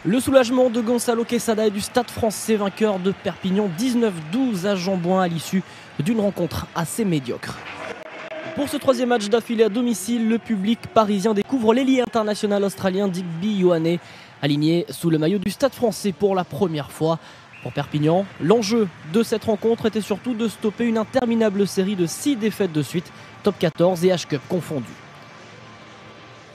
Le soulagement de Gonçalo Quesada et du Stade Français, vainqueur de Perpignan 19-12 à Jean-Bouin à l'issue d'une rencontre assez médiocre. Pour ce troisième match d'affilée à domicile, le public parisien découvre l'ailier international australien Digby Ioane, aligné sous le maillot du Stade Français pour la première fois. Pour Perpignan, l'enjeu de cette rencontre était surtout de stopper une interminable série de 6 défaites de suite, top 14 et H-Cup confondus.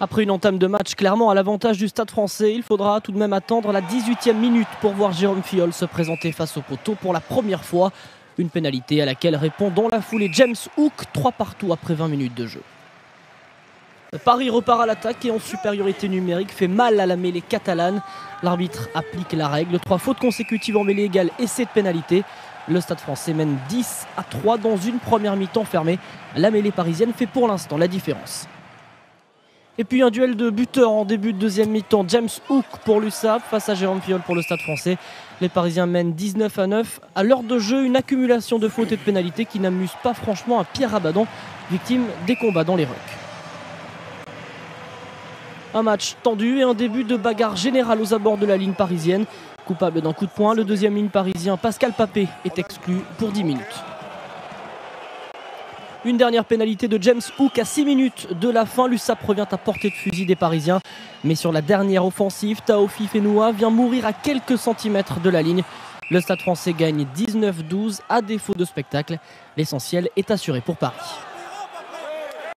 Après une entame de match clairement à l'avantage du Stade Français, il faudra tout de même attendre la 18e minute pour voir Jérôme Fiol se présenter face au poteau pour la première fois. Une pénalité à laquelle répond dans la foulée James Hook, 3 partout après 20 minutes de jeu. Paris repart à l'attaque et en supériorité numérique fait mal à la mêlée catalane. L'arbitre applique la règle, 3 fautes consécutives en mêlée égale essai de pénalité. Le Stade Français mène 10-3 dans une première mi-temps fermée. La mêlée parisienne fait pour l'instant la différence. Et puis un duel de buteurs en début de deuxième mi-temps. James Hook pour l'USAP face à Jérôme Fiol pour le Stade Français. Les Parisiens mènent 19-9. À l'heure de jeu, une accumulation de fautes et de pénalités qui n'amuse pas franchement un Pierre Abadan, victime des combats dans les rucks. Un match tendu et un début de bagarre générale aux abords de la ligne parisienne. Coupable d'un coup de poing, le deuxième ligne parisien Pascal Papé est exclu pour 10 minutes. Une dernière pénalité de James Hook à 6 minutes de la fin. L'USAP revient à portée de fusil des Parisiens. Mais sur la dernière offensive, Taofi Fenoua vient mourir à quelques centimètres de la ligne. Le Stade Français gagne 19-12 à défaut de spectacle. L'essentiel est assuré pour Paris.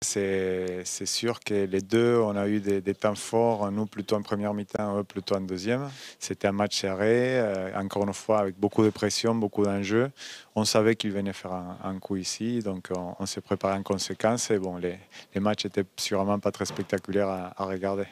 C'est sûr que les deux, on a eu des temps forts, nous plutôt en première mi-temps, eux plutôt en deuxième. C'était un match serré, encore une fois avec beaucoup de pression, beaucoup d'enjeux. On savait qu'ils venaient faire un coup ici, donc on s'est préparé en conséquence. Et bon, les matchs étaient sûrement pas très spectaculaires à regarder.